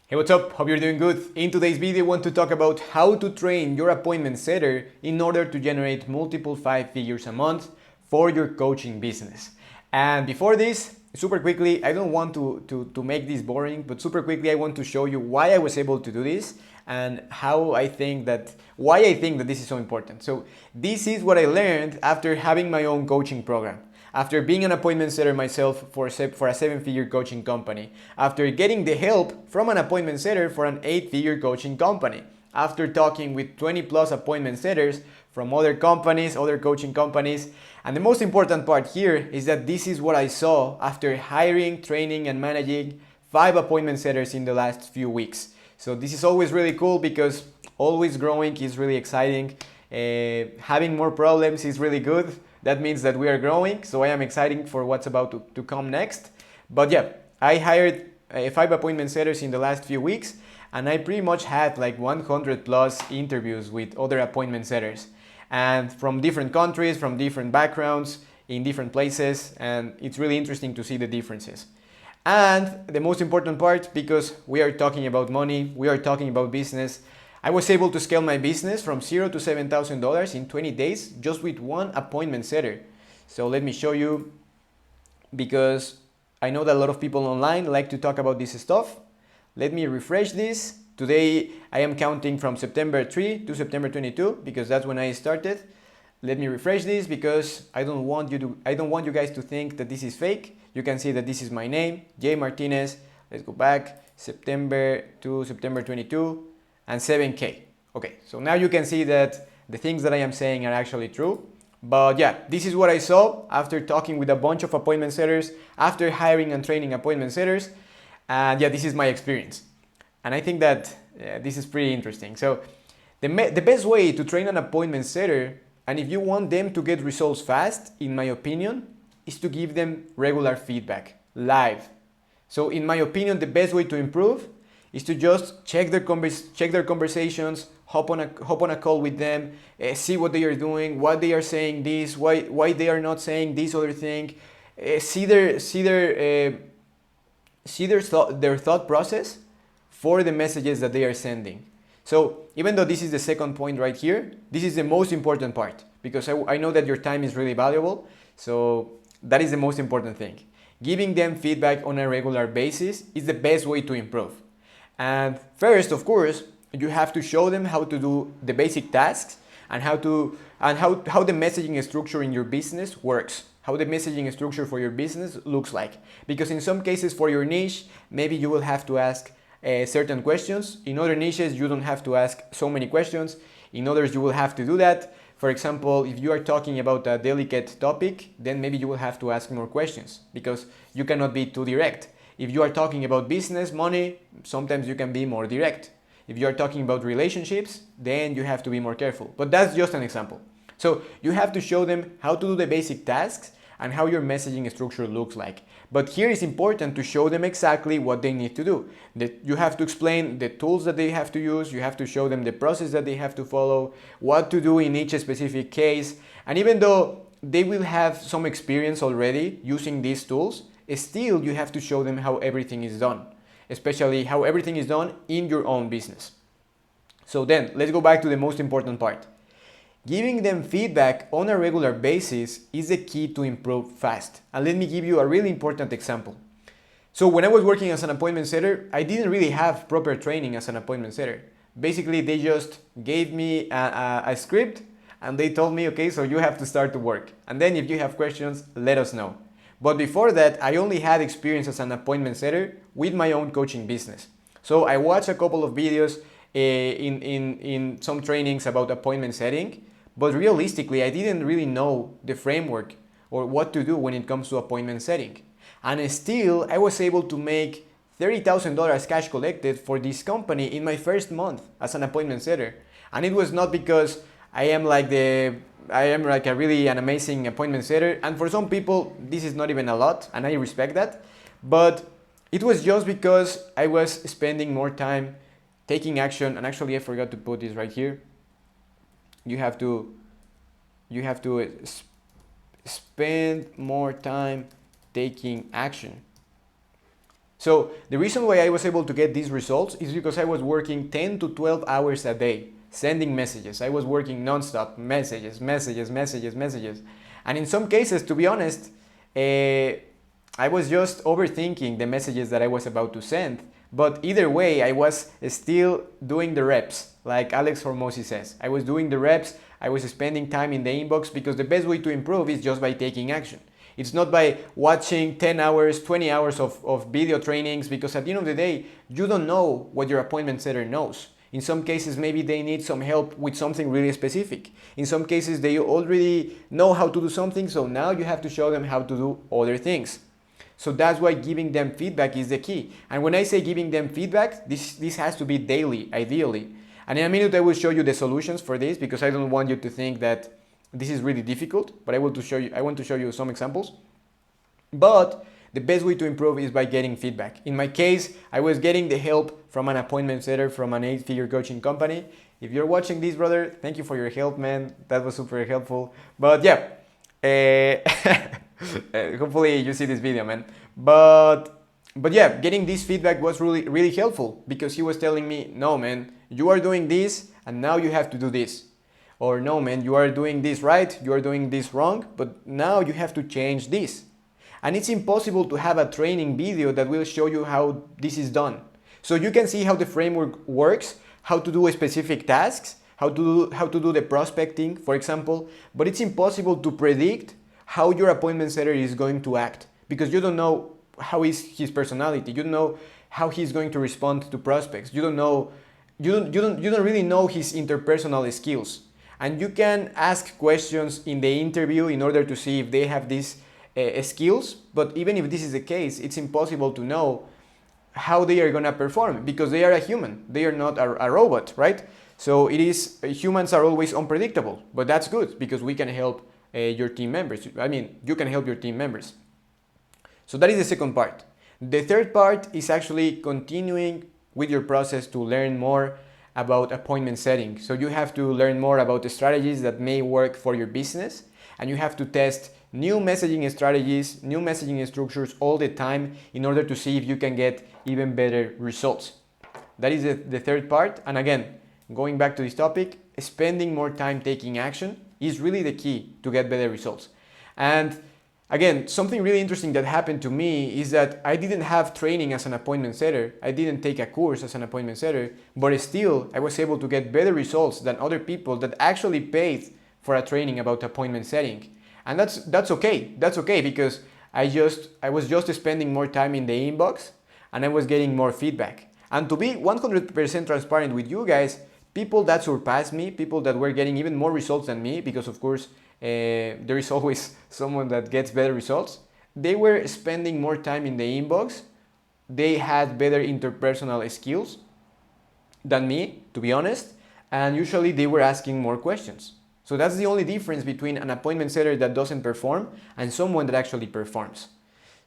Hey, what's up? Hope you're doing good. In today's video, I want to talk about how to train your appointment setter in order to generate multiple 5 figures a month for your coaching business. And before this, super quickly, I don't want to make this boring, but super quickly, I want to show you why I was able to do this and why I think that this is so important. So this is what I learned after having my own coaching program. After being an appointment setter myself for a 7-figure coaching company, after getting the help from an appointment setter for an 8-figure coaching company, after talking with 20 plus appointment setters from other companies, other coaching companies, and the most important part here is that this is what I saw after hiring, training, and managing 5 appointment setters in the last few weeks. So this is always really cool because always growing is really exciting. Having more problems is really good. That means that we are growing, so I am excited for what's about to come next. But yeah, I hired 5 appointment setters in the last few weeks, and I pretty much had like 100 plus interviews with other appointment setters, and from different countries, from different backgrounds, in different places, and it's really interesting to see the differences. And the most important part, because we are talking about money, we are talking about business, I was able to scale my business from $0 to $7,000 in 20 days just with one appointment setter. So let me show you, because I know that a lot of people online like to talk about this stuff. Let me refresh this. Today I am counting from September 3 to September 22 because that's when I started. Let me refresh this because I don't want you guys to think that this is fake. You can see that this is my name, J Martinez. Let's go back, September to September 22. And 7K. Okay, so now you can see that the things that I am saying are actually true. But yeah, this is what I saw after talking with a bunch of appointment setters, after hiring and training appointment setters. And yeah, this is my experience. And I think that this is pretty interesting. So the best way to train an appointment setter, and if you want them to get results fast, in my opinion, is to give them regular feedback, live. So in my opinion, the best way to improve is to just check their conversations, hop on a call with them, see what they are doing, what they are saying, why they are not saying this other thing, see their thought process for the messages that they are sending. So even though this is the second point right here, this is the most important part because I know that your time is really valuable. So that is the most important thing. Giving them feedback on a regular basis is the best way to improve. And first, of course, you have to show them how to do the basic tasks and how the messaging structure in your business works, how the messaging structure for your business looks like. Because in some cases for your niche, maybe you will have to ask certain questions. In other niches, you don't have to ask so many questions. In others, you will have to do that. For example, if you are talking about a delicate topic, then maybe you will have to ask more questions because you cannot be too direct. If you are talking about business, money, sometimes you can be more direct. If you are talking about relationships, then you have to be more careful. But that's just an example. So you have to show them how to do the basic tasks and how your messaging structure looks like. But here it's important to show them exactly what they need to do. You have to explain the tools that they have to use, you have to show them the process that they have to follow, what to do in each specific case. And even though they will have some experience already using these tools, still you have to show them how everything is done, especially how everything is done in your own business. So then let's go back to the most important part. Giving them feedback on a regular basis is the key to improve fast. And let me give you a really important example. So when I was working as an appointment setter, I didn't really have proper training as an appointment setter. Basically, they just gave me a script and they told me, okay, so you have to start to work. And then if you have questions, let us know. But before that, I only had experience as an appointment setter with my own coaching business. So I watched a couple of videos in some trainings about appointment setting, but realistically, I didn't really know the framework or what to do when it comes to appointment setting. And still, I was able to make $30,000 cash collected for this company in my first month as an appointment setter. And it was not because I am like a really an amazing appointment setter, and for some people this is not even a lot, and I respect that, but it was just because I was spending more time taking action. And actually I forgot to put this right here. You have to spend more time taking action. So the reason why I was able to get these results is because I was working 10 to 12 hours a day, sending messages. I was working non-stop, messages. And in some cases, to be honest, I was just overthinking the messages that I was about to send. But either way, I was still doing the reps, like Alex Hormozy says. I was doing the reps, I was spending time in the inbox, because the best way to improve is just by taking action. It's not by watching 10 hours, 20 hours of video trainings, because at the end of the day, you don't know what your appointment setter knows. In some cases, maybe they need some help with something really specific. In some cases, they already know how to do something, so now you have to show them how to do other things. So that's why giving them feedback is the key. And when I say giving them feedback, this has to be daily, ideally. And in a minute I will show you the solutions for this, because I don't want you to think that this is really difficult, but I want to show you some examples. But the best way to improve is by getting feedback. In my case, I was getting the help from an appointment setter from an 8-figure coaching company. If you're watching this, brother, thank you for your help, man. That was super helpful. But yeah, hopefully you see this video, man. But yeah, getting this feedback was really helpful, because he was telling me, no, man, you are doing this and now you have to do this. Or no, man, you are doing this right, you are doing this wrong, but now you have to change this. And it's impossible to have a training video that will show you how this is done. So you can see how the framework works, how to do specific tasks, how to do the prospecting, for example, but it's impossible to predict how your appointment setter is going to act, because you don't know how is his personality, you don't know how he's going to respond to prospects, you don't really know his interpersonal skills. And you can ask questions in the interview in order to see if they have these skills, but even if this is the case, it's impossible to know how they are gonna perform, because they are a human, they are not a robot, right? So humans are always unpredictable, but that's good, because we can help your team members. I mean, you can help your team members. So that is the second part. The third part is actually continuing with your process to learn more about appointment setting. So you have to learn more about the strategies that may work for your business, and you have to test new messaging strategies, new messaging structures all the time in order to see if you can get even better results. That is the third part. And again, going back to this topic, spending more time taking action is really the key to get better results. And again, something really interesting that happened to me is that I didn't have training as an appointment setter. I didn't take a course as an appointment setter, but still I was able to get better results than other people that actually paid for a training about appointment setting. And that's okay. That's okay, because I was just spending more time in the inbox and I was getting more feedback. And to be 100% transparent with you guys, people that surpassed me, people that were getting even more results than me, because of course there is always someone that gets better results, they were spending more time in the inbox, they had better interpersonal skills than me, to be honest, and usually they were asking more questions. So that's the only difference between an appointment setter that doesn't perform and someone that actually performs.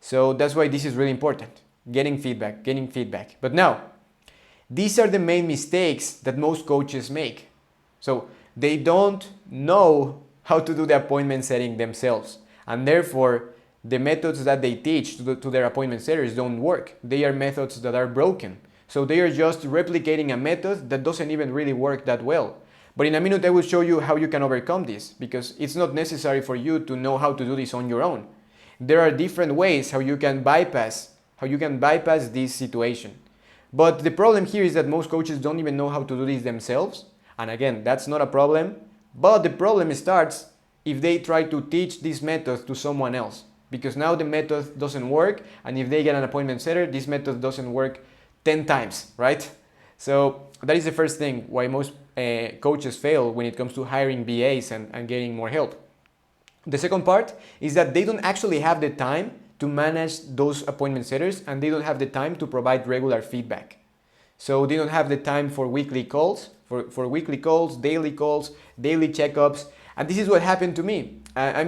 So that's why this is really important, getting feedback. But now, these are the main mistakes that most coaches make. So they don't know how to do the appointment setting themselves, and therefore the methods that they teach to their appointment setters don't work. They are methods that are broken. So they are just replicating a method that doesn't even really work that well. But in a minute I will show you how you can overcome this, because it's not necessary for you to know how to do this on your own. There are different ways how you can bypass this situation. But the problem here is that most coaches don't even know how to do this themselves. And again, that's not a problem. But the problem starts if they try to teach this method to someone else, because now the method doesn't work, and if they get an appointment setter, this method doesn't work 10 times, right? So that is the first thing why most coaches fail when it comes to hiring VAs and getting more help. The second part is that they don't actually have the time to manage those appointment setters, and they don't have the time to provide regular feedback. So they don't have the time for weekly calls, for weekly calls, daily checkups. And this is what happened to me. I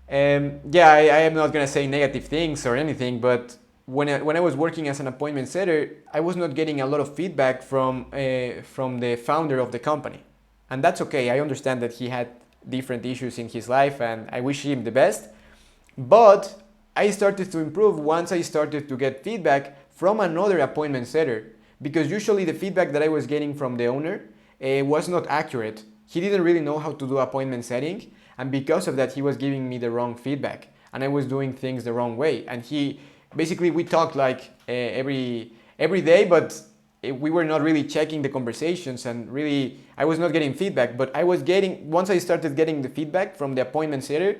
am not gonna say negative things or anything, but when I was working as an appointment setter, I was not getting a lot of feedback from the founder of the company. And that's okay. I understand that he had different issues in his life and I wish him the best. But I started to improve once I started to get feedback from another appointment setter, because usually the feedback that I was getting from the owner was not accurate. He didn't really know how to do appointment setting, and because of that he was giving me the wrong feedback and I was doing things the wrong way. And we talked like every day, but we were not really checking the conversations, and really I was not getting feedback. But once I started getting the feedback from the appointment setter,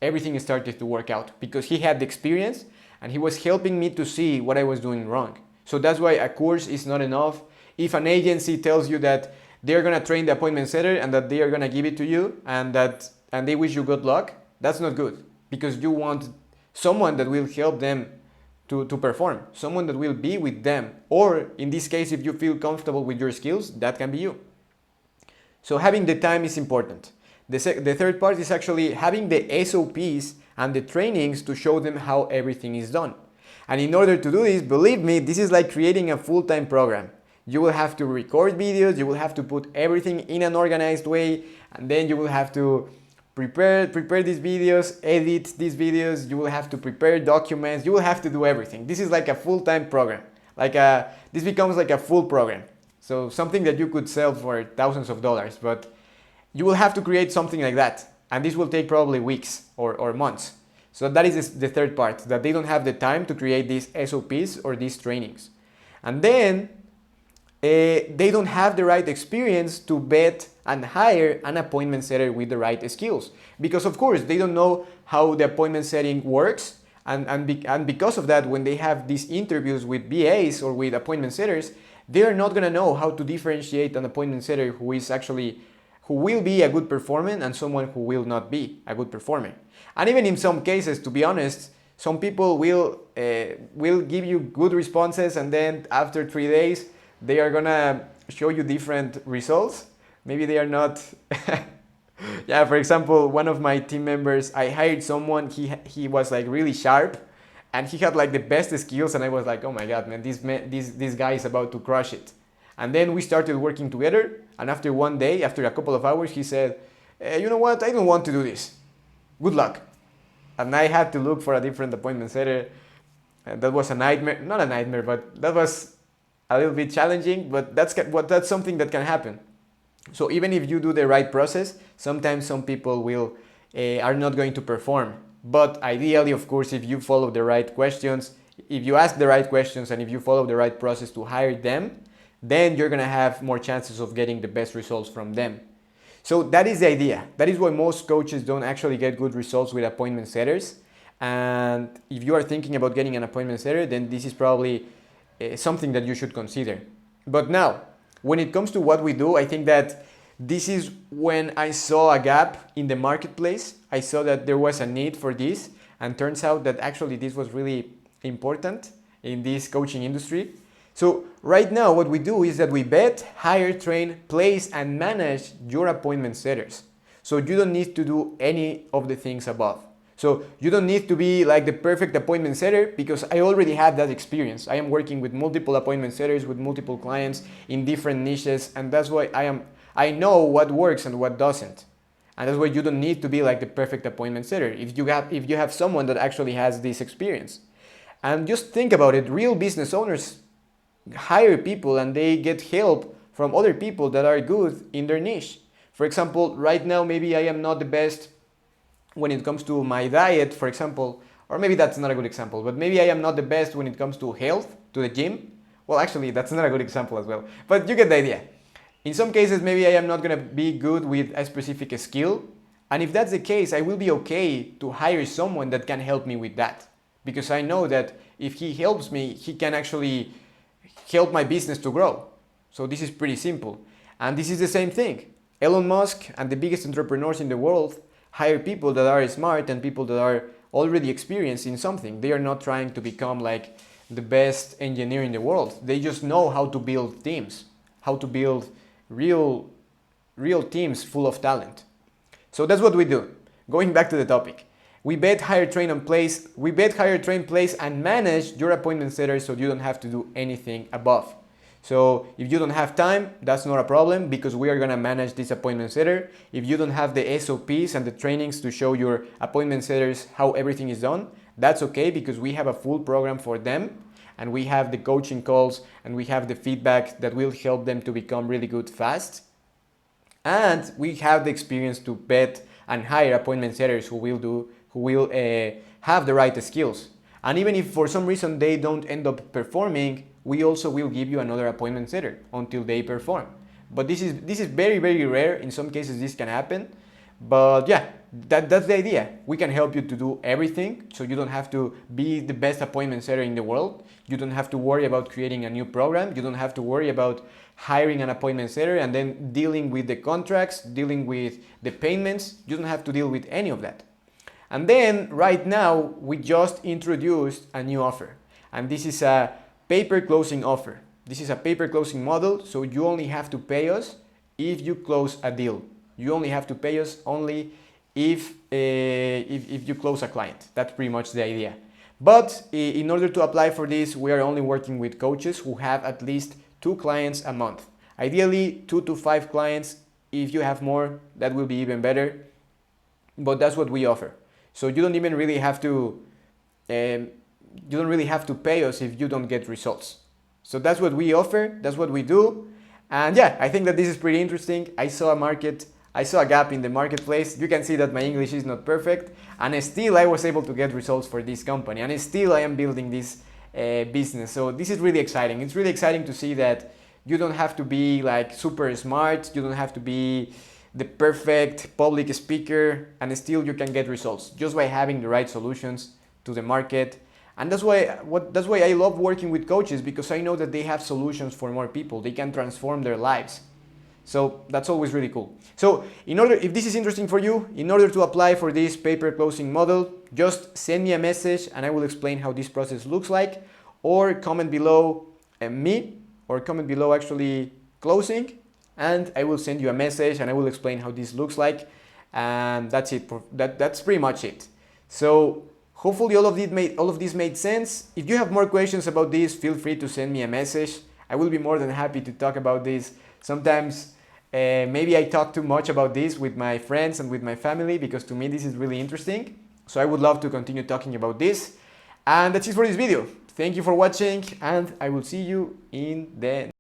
everything started to work out, because he had the experience and he was helping me to see what I was doing wrong. So that's why a course is not enough. If an agency tells you that they're gonna train the appointment setter and that they are gonna give it to you and they wish you good luck, that's not good, because you want someone that will help them to perform, someone that will be with them, or in this case, if you feel comfortable with your skills, that can be you. So having the time is important. The third part is actually having the SOPs and the trainings to show them how everything is done. And in order to do this, believe me, this is like creating a full-time program. You will have to record videos, you will have to put everything in an organized way, and then you will have to prepare these videos, edit these videos, you will have to prepare documents, you will have to do everything. This is like a full-time program. This becomes like a full program. So something that you could sell for thousands of dollars, but you will have to create something like that. And this will take probably weeks or months. So that is the third part, that they don't have the time to create these SOPs or these trainings. And then they don't have the right experience to vet and hire an appointment setter with the right skills. Because of course, they don't know how the appointment setting works. And because of that, when they have these interviews with VAs or with appointment setters, they are not gonna know how to differentiate an appointment setter who will be a good performer and someone who will not be a good performer. And even in some cases, to be honest, some people will give you good responses, and then after 3 days, they are gonna show you different results. Maybe they are not. Yeah, for example, one of my team members, I hired someone, he was like really sharp, and he had like the best skills, and I was like, oh my God, man, this guy is about to crush it. And then we started working together, and after one day, after a couple of hours, he said, you know what, I don't want to do this. Good luck. And I had to look for a different appointment setter. That was a nightmare, not a nightmare, but that was a little bit challenging, but that's something that can happen. So even if you do the right process, sometimes some people are not going to perform. But ideally, of course, if you follow the right questions, if you ask the right questions, and if you follow the right process to hire them, then you're gonna have more chances of getting the best results from them. So that is the idea. That is why most coaches don't actually get good results with appointment setters. And if you are thinking about getting an appointment setter, then this is probably something that you should consider. But now, when it comes to what we do, I think that this is when I saw a gap in the marketplace. I saw that there was a need for this, and turns out that actually this was really important in this coaching industry. So right now what we do is that we vet, hire, train, place, and manage your appointment setters. So you don't need to do any of the things above. So you don't need to be like the perfect appointment setter, because I already had that experience. I am working with multiple appointment setters, with multiple clients in different niches, and that's why I know what works and what doesn't. And that's why you don't need to be like the perfect appointment setter if you have someone that actually has this experience. And just think about it, real business owners hire people and they get help from other people that are good in their niche. For example, right now maybe I am not the best when it comes to my diet, for example, or maybe that's not a good example, but maybe I am not the best when it comes to health, to the gym. Well, actually, that's not a good example as well, but you get the idea. In some cases, maybe I am not gonna be good with a specific skill, and if that's the case, I will be okay to hire someone that can help me with that, because I know that if he helps me, he can actually help my business to grow. So this is pretty simple. And this is the same thing. Elon Musk and the biggest entrepreneurs in the world hire people that are smart and people that are already experienced in something. They are not trying to become like the best engineer in the world. They just know how to build teams, how to build real teams full of talent. So that's what we do. Going back to the topic. We vet, hire, train, and place. We vet, hire, train, place, and manage your appointment setter so you don't have to do anything above. So if you don't have time, that's not a problem, because we are gonna manage this appointment setter. If you don't have the SOPs and the trainings to show your appointment setters how everything is done, That's okay, because we have a full program for them, and we have the coaching calls, and we have the feedback that will help them to become really good fast. And we have the experience to vet and hire appointment setters who will have the right skills. And even if for some reason they don't end up performing, we also will give you another appointment setter until they perform. But this is very, very rare. In some cases this can happen. But yeah, that's the idea. We can help you to do everything, so you don't have to be the best appointment setter in the world. You don't have to worry about creating a new program. You don't have to worry about hiring an appointment setter and then dealing with the contracts, dealing with the payments. You don't have to deal with any of that. And then right now we just introduced a new offer, and this is a pay-per closing offer. This is a pay-per closing model, so you only have to pay us if you close a deal. You only have to pay us only if you close a client. That's pretty much the idea. But in order to apply for this, we are only working with coaches who have at least 2 clients a month. Ideally 2 to 5 clients. If you have more, that will be even better. But that's what we offer. So you don't even really have to pay us if you don't get results. So that's what we offer, that's what we do. And yeah, I think that this is pretty interesting. I saw a gap in the marketplace. You can see that my English is not perfect, and still I was able to get results for this company, and still I am building this business. So this is really exciting. It's really exciting to see that you don't have to be like super smart, you don't have to be the perfect public speaker, and still you can get results just by having the right solutions to the market. And that's why I love working with coaches, because I know that they have solutions for more people. They can transform their lives. So that's always really cool. So if this is interesting for you, in order to apply for this pay-per closing model, just send me a message and I will explain how this process looks like, or comment below comment below actually closing, and I will send you a message and I will explain how this looks like. And that's it. That's pretty much it. So hopefully all of this made sense. If you have more questions about this, feel free to send me a message. I will be more than happy to talk about this. Sometimes maybe I talk too much about this with my friends and with my family, because to me this is really interesting. So I would love to continue talking about this. And that's it for this video. Thank you for watching, and I will see you in the